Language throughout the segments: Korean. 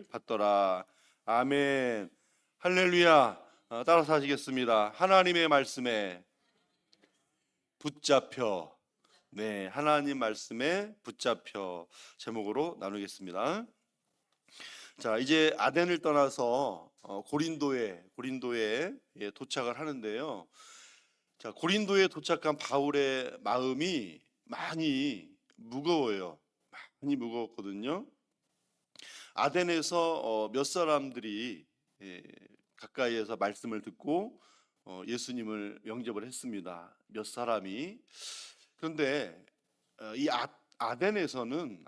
받더라. 아멘. 할렐루야. 따라서 하시겠습니다. 하나님의 말씀에 붙잡혀. 네, 하나님 말씀에 붙잡혀 제목으로 나누겠습니다. 자, 이제 아덴을 떠나서 고린도에 도착을 하는데요. 자, 고린도에 도착한 바울의 마음이 많이 무거워요. 많이 무거웠거든요. 아덴에서 몇 사람들이 가까이에서 말씀을 듣고 예수님을 영접을 했습니다. 몇 사람이. 그런데 이 아덴에서는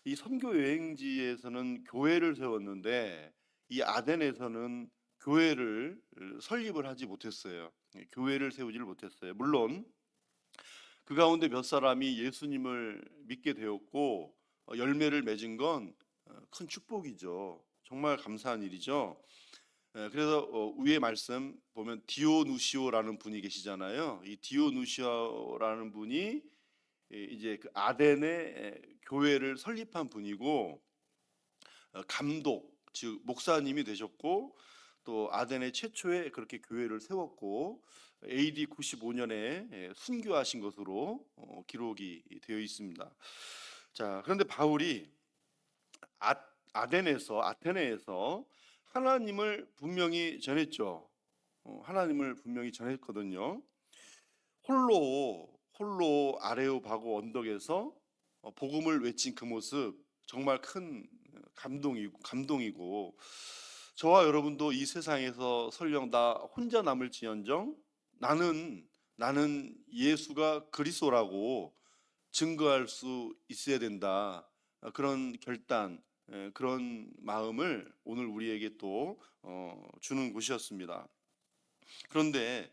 이 선교 여행지에서는 교회를 세웠는데 이 아덴에서는 교회를 설립을 하지 못했어요. 교회를 세우지를 못했어요. 물론 그 가운데 몇 사람이 예수님을 믿게 되었고 열매를 맺은 건 큰 축복이죠. 정말 감사한 일이죠. 그래서 위에 말씀 보면 디오누시오라는 분이 계시잖아요. 이 디오누시오라는 분이 이제 그 아덴의 교회를 설립한 분이고 감독 즉 목사님이 되셨고 또 아덴의 최초에 그렇게 교회를 세웠고 AD 95년에 순교하신 것으로 기록이 되어 있습니다. 자, 그런데 바울이 아테네에서 하나님을 분명히 전했죠. 하나님을 분명히 전했거든요. 홀로 아레오바고 언덕에서 복음을 외친 그 모습 정말 큰 감동이고 저와 여러분도 이 세상에서 설령 나 혼자 남을지언정 나는 예수가 그리스도라고 증거할 수 있어야 된다. 그런 결단, 그런 마음을 오늘 우리에게 또 주는 곳이었습니다. 그런데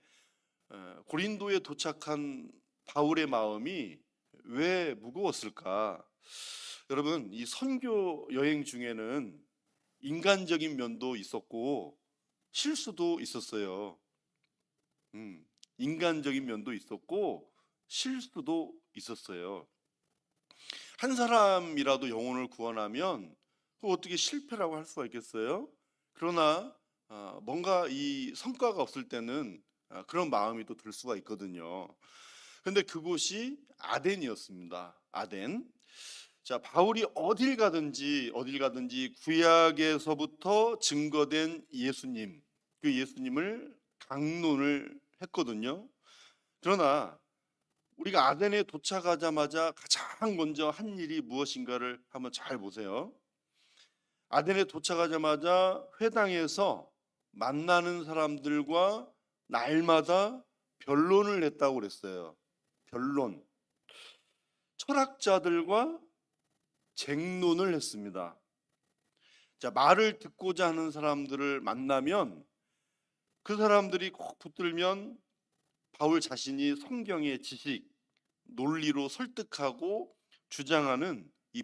고린도에 도착한 바울의 마음이 왜 무거웠을까? 여러분, 이 선교 여행 중에는 인간적인 면도 있었고 실수도 있었어요. 인간적인 면도 있었고 실수도 있었어요. 한 사람이라도 영혼을 구원하면 그 어떻게 실패라고 할 수가 있겠어요? 그러나 뭔가 이 성과가 없을 때는 그런 마음이 또 들 수가 있거든요. 그런데 그곳이 아덴이었습니다. 아덴. 자, 바울이 어딜 가든지 구약에서부터 증거된 예수님, 그 예수님을 강론을 했거든요. 그러나 우리가 아덴에 도착하자마자 가장 먼저 한 일이 무엇인가를 한번 잘 보세요. 아덴에 도착하자마자 회당에서 만나는 사람들과 날마다 변론을 했다고 그랬어요. 변론. 철학자들과 쟁론을 했습니다. 자, 말을 듣고자 하는 사람들을 만나면 그 사람들이 꼭 붙들면 바울 자신이 성경의 지식, 논리로 설득하고 주장하는 이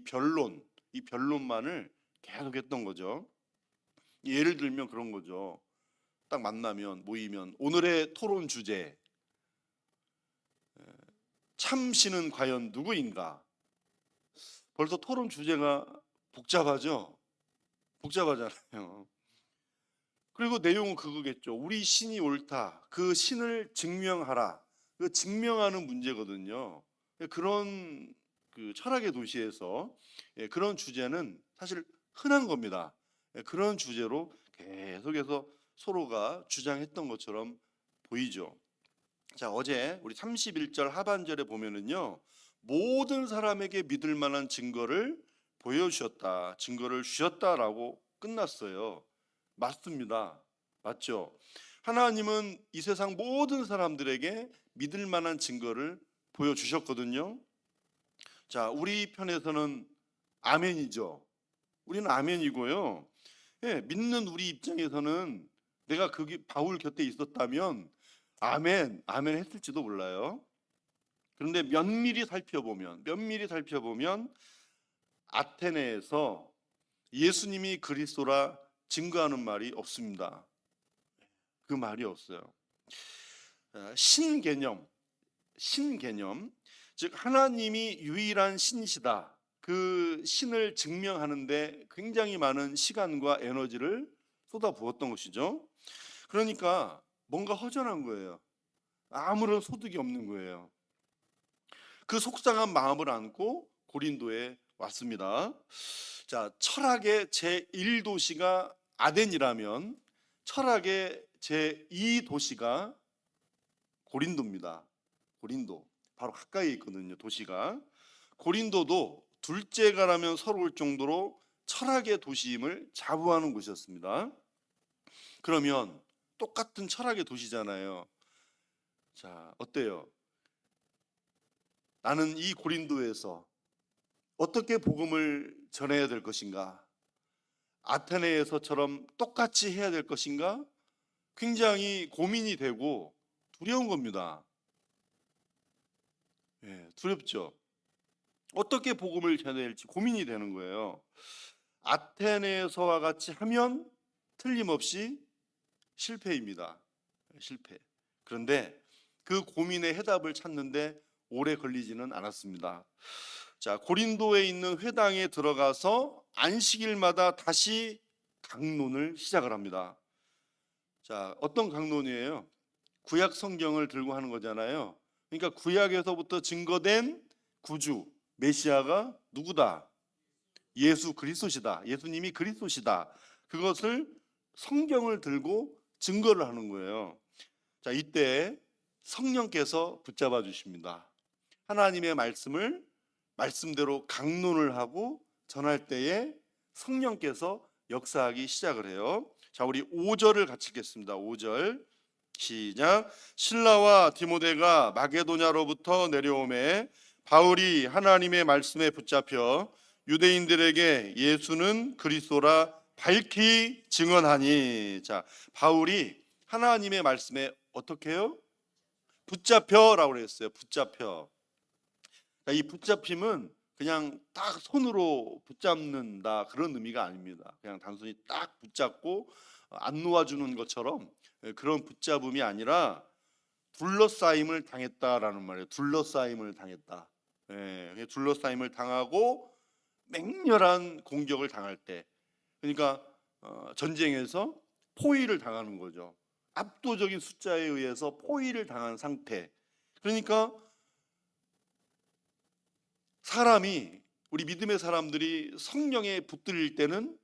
변론만을 계속했던 거죠. 예를 들면 그런 거죠. 딱 모이면 오늘의 토론 주제, 참신은 과연 누구인가? 벌써 토론 주제가 복잡하잖아요. 그리고 내용은 그거겠죠. 우리 신이 옳다. 그 신을 증명하라. 그 증명하는 문제거든요. 그런 그 철학의 도시에서 그런 주제는 사실 흔한 겁니다. 그런 주제로 계속해서 서로가 주장했던 것처럼 보이죠. 자, 어제 우리 31절 하반절에 보면은요. 모든 사람에게 믿을 만한 증거를 증거를 주셨다라고 끝났어요. 맞습니다. 맞죠? 하나님은 이 세상 모든 사람들에게 믿을 만한 증거를 보여주셨거든요. 자, 우리 편에서는 아멘이죠. 우리는 아멘이고요. 믿는 우리 입장에서는 내가 바울 곁에 있었다면 아멘 했을지도 몰라요. 그런데 면밀히 살펴보면 아테네에서 예수님이 그리스도라 증거하는 말이 없습니다. 그 말이 없어요. 신개념, 즉 하나님이 유일한 신이시다. 그 신을 증명하는데 굉장히 많은 시간과 에너지를 쏟아부었던 것이죠. 그러니까 뭔가 허전한 거예요. 아무런 소득이 없는 거예요. 그 속상한 마음을 안고 고린도에 왔습니다. 자, 철학의 제1도시가 아덴이라면 철학의 제2도시가 고린도입니다. 고린도. 바로 가까이 있거든요, 도시가. 고린도도 둘째가라면 서러울 정도로 철학의 도시임을 자부하는 곳이었습니다. 그러면 똑같은 철학의 도시잖아요. 자, 어때요? 나는 이 고린도에서 어떻게 복음을 전해야 될 것인가? 아테네에서처럼 똑같이 해야 될 것인가? 굉장히 고민이 되고 두려운 겁니다. 두렵죠. 어떻게 복음을 전해야 할지 고민이 되는 거예요. 아테네에서와 같이 하면 틀림없이 실패입니다. 실패. 그런데 그 고민의 해답을 찾는데 오래 걸리지는 않았습니다. 자, 고린도에 있는 회당에 들어가서 안식일마다 다시 강론을 시작을 합니다. 자, 어떤 강론이에요? 구약 성경을 들고 하는 거잖아요. 그러니까 구약에서부터 증거된 구주 메시아가 누구다? 예수 그리스도시다. 예수님이 그리스도시다. 그것을 성경을 들고 증거를 하는 거예요. 자, 이때 성령께서 붙잡아 주십니다. 하나님의 말씀을 말씀대로 강론을 하고 전할 때에 성령께서 역사하기 시작을 해요. 자, 우리 5절을 같이 읽겠습니다. 5절 시작. 실라와 디모데가 마게도냐로부터 내려오매 바울이 하나님의 말씀에 붙잡혀 유대인들에게 예수는 그리스도라 밝히 증언하니. 자, 바울이 하나님의 말씀에 어떻게 해요? 붙잡혀라고 그랬어요. 붙잡혀. 이 붙잡힘은 그냥 딱 손으로 붙잡는다 그런 의미가 아닙니다. 그냥 단순히 딱 붙잡고 안 놓아주는 것처럼 그런 붙잡음이 아니라 둘러싸임을 당했다라는 말이에요. 둘러싸임을 당했다. 둘러싸임을 당하고 맹렬한 공격을 당할 때, 그러니까 전쟁에서 포위를 당하는 거죠. 압도적인 숫자에 의해서 포위를 당한 상태. 그러니까 사람이, 우리 믿음의 사람들이 성령에 붙들릴 때는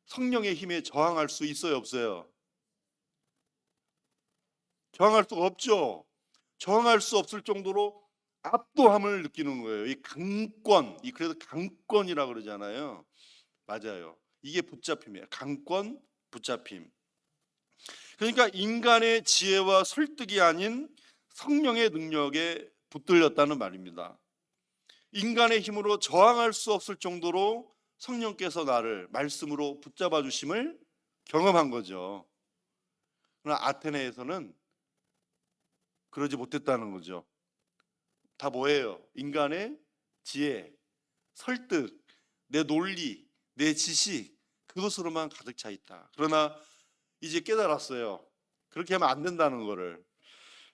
성령의 힘에 저항할 수 있어요, 없어요? 저항할 수가 없죠. 저항할 수 없을 정도로 압도함을 느끼는 거예요. 이 강권, 그래서 강권이라 그러잖아요. 맞아요. 이게 붙잡힘이에요. 강권, 붙잡힘. 그러니까 인간의 지혜와 설득이 아닌 성령의 능력에 붙들렸다는 말입니다. 인간의 힘으로 저항할 수 없을 정도로 성령께서 나를 말씀으로 붙잡아 주심을 경험한 거죠. 그러나 아테네에서는 그러지 못했다는 거죠. 다 뭐예요? 인간의 지혜, 설득, 내 논리, 내 지식, 그것으로만 가득 차 있다. 그러나 이제 깨달았어요. 그렇게 하면 안 된다는 거를.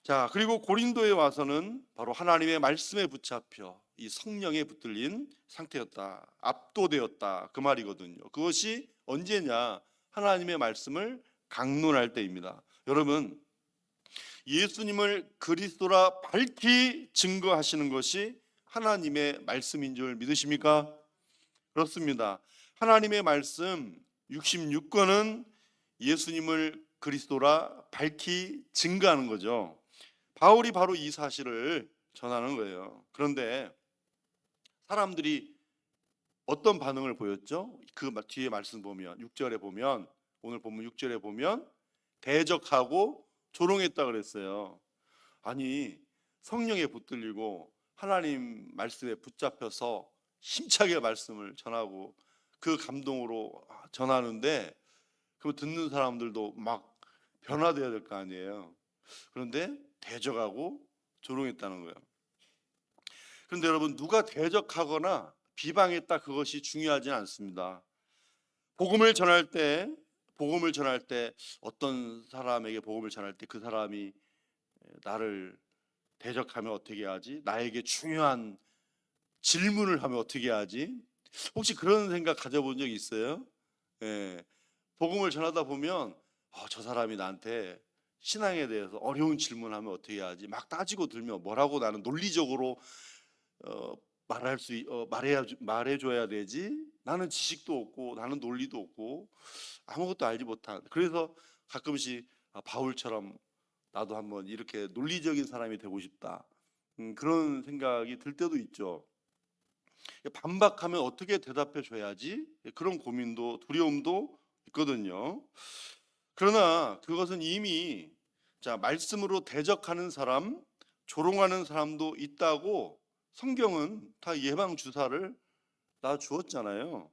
자, 그리고 고린도에 와서는 바로 하나님의 말씀에 붙잡혀 이 성령에 붙들린 상태였다. 압도되었다. 그 말이거든요. 그것이 언제냐? 하나님의 말씀을 강론할 때입니다. 여러분, 예수님을 그리스도라 밝히 증거하시는 것이 하나님의 말씀인 줄 믿으십니까? 그렇습니다. 하나님의 말씀 66권은 예수님을 그리스도라 밝히 증거하는 거죠. 바울이 바로 이 사실을 전하는 거예요. 그런데 사람들이 어떤 반응을 보였죠? 그 뒤에 말씀 보면 6절에 보면, 오늘 본문 6절에 보면 대적하고 조롱했다 그랬어요. 아니, 성령에 붙들리고 하나님 말씀에 붙잡혀서 힘차게 말씀을 전하고 그 감동으로 전하는데, 그 듣는 사람들도 막 변화돼야 될 거 아니에요. 그런데 대적하고 조롱했다는 거예요. 그런데 여러분, 누가 대적하거나 비방했다 그것이 중요하지 않습니다. 복음을 전할 때 어떤 사람에게 복음을 전할 때 그 사람이 나를 대적하면 어떻게 하지? 나에게 중요한 질문을 하면 어떻게 하지? 혹시 그런 생각 가져본 적 있어요? 예. 복음을 전하다 보면 저 사람이 나한테 신앙에 대해서 어려운 질문하면 어떻게 하지? 막 따지고 들면 뭐라고 나는 논리적으로 어, 말해줘야 되지? 나는 지식도 없고 나는 논리도 없고 아무것도 알지 못한. 그래서 가끔씩 바울처럼 나도 한번 이렇게 논리적인 사람이 되고 싶다. 그런 생각이 들 때도 있죠. 반박하면 어떻게 대답해 줘야지? 그런 고민도 두려움도 있거든요. 그러나 그것은 이미 말씀으로 대적하는 사람, 조롱하는 사람도 있다고 성경은 다 예방 주사를 놔 주었잖아요.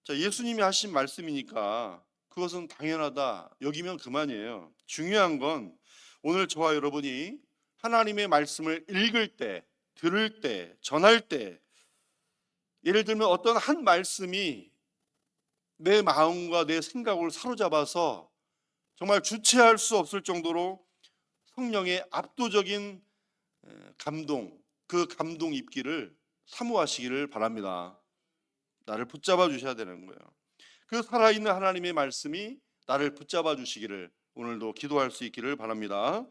예수님이 하신 말씀이니까 그것은 당연하다 여기면 그만이에요. 중요한 건 오늘 저와 여러분이 하나님의 말씀을 읽을 때, 들을 때, 전할 때, 예를 들면 어떤 한 말씀이 내 마음과 내 생각을 사로잡아서 정말 주체할 수 없을 정도로 성령의 압도적인 감동, 그 감동 입기를 사모하시기를 바랍니다. 나를 붙잡아 주셔야 되는 거예요. 그 살아있는 하나님의 말씀이 나를 붙잡아 주시기를 오늘도 기도할 수 있기를 바랍니다.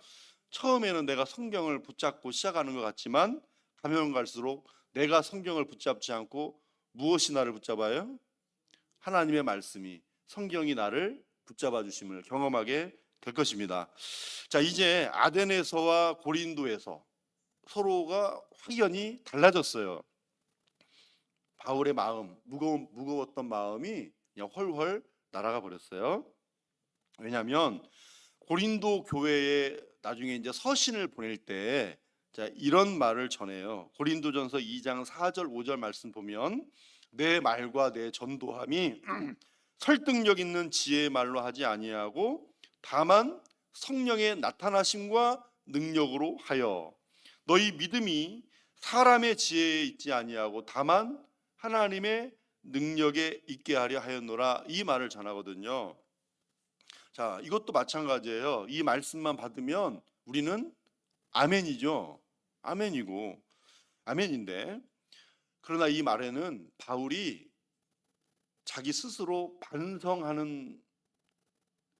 처음에는 내가 성경을 붙잡고 시작하는 것 같지만 가면 갈수록 내가 성경을 붙잡지 않고 무엇이 나를 붙잡아요? 하나님의 말씀이, 성경이 나를 붙잡아 주심을 경험하게 될 것입니다. 이제 아덴에서와 고린도에서 서로가 확연히 달라졌어요. 바울의 마음, 무거웠던 마음이 그냥 훨훨 날아가 버렸어요. 왜냐하면 고린도 교회에 나중에 이제 서신을 보낼 때 이런 말을 전해요. 고린도전서 2장 4절 5절 말씀 보면 내 말과 내 전도함이 설득력 있는 지혜의 말로 하지 아니하고 다만 성령의 나타나심과 능력으로 하여 너희 믿음이 사람의 지혜에 있지 아니하고 다만 하나님의 능력에 있게 하려 하였노라, 이 말을 전하거든요. 이것도 마찬가지예요. 이 말씀만 받으면 우리는 아멘이죠. 아멘이고 아멘인데, 그러나 이 말에는 바울이 자기 스스로 반성하는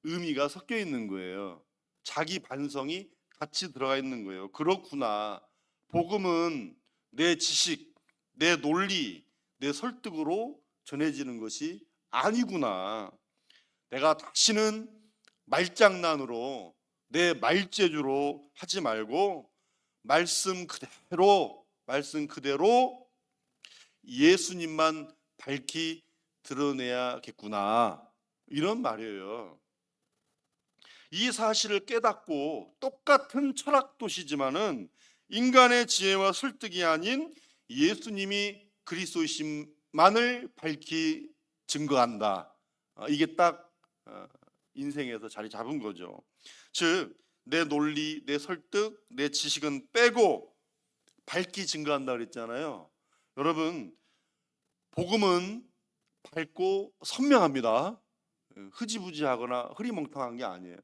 의미가 섞여 있는 거예요. 자기 반성이 같이 들어가 있는 거예요. 그렇구나. 복음은 내 지식, 내 논리, 내 설득으로 전해지는 것이 아니구나. 내가 다시는 말장난으로 내 말재주로 하지 말고 말씀 그대로 예수님만 밝히 드러내야겠구나, 이런 말이에요. 이 사실을 깨닫고 똑같은 철학 도시지만은 인간의 지혜와 설득이 아닌 예수님이 그리스도이심만을 밝히 증거한다. 이게 딱 인생에서 자리 잡은 거죠. 즉 내 논리, 내 설득, 내 지식은 빼고 밝히 증거한다 그랬잖아요. 여러분, 복음은 밝고 선명합니다. 흐지부지하거나 흐리멍텅한 게 아니에요.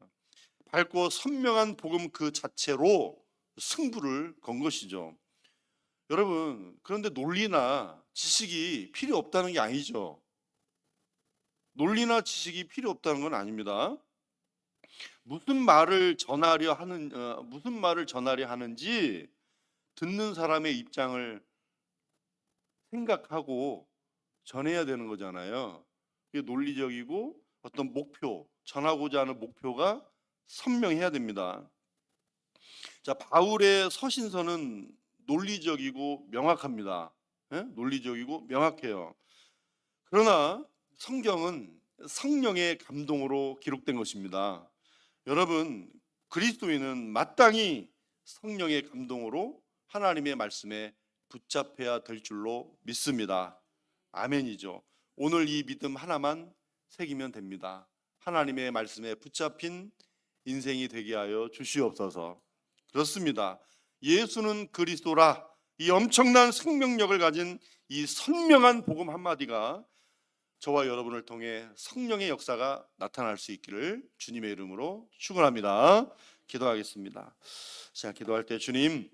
밝고 선명한 복음 그 자체로 승부를 건 것이죠. 여러분, 그런데 논리나 지식이 필요 없다는 게 아니죠. 논리나 지식이 필요 없다는 건 아닙니다. 무슨 말을 전하려 하는지 듣는 사람의 입장을 생각하고 전해야 되는 거잖아요. 이게 논리적이고 어떤 목표, 전하고자 하는 목표가 선명해야 됩니다. 바울의 서신서는 논리적이고 명확합니다. 논리적이고 명확해요. 그러나 성경은 성령의 감동으로 기록된 것입니다. 여러분, 그리스도인은 마땅히 성령의 감동으로 하나님의 말씀에 붙잡혀야 될 줄로 믿습니다. 아멘이죠. 오늘 이 믿음 하나만 새기면 됩니다. 하나님의 말씀에 붙잡힌 인생이 되게 하여 주시옵소서. 그렇습니다. 예수는 그리스도라, 이 엄청난 생명력을 가진 이 선명한 복음 한마디가 저와 여러분을 통해 성령의 역사가 나타날 수 있기를 주님의 이름으로 축원합니다. 기도하겠습니다. 기도할 때 주님,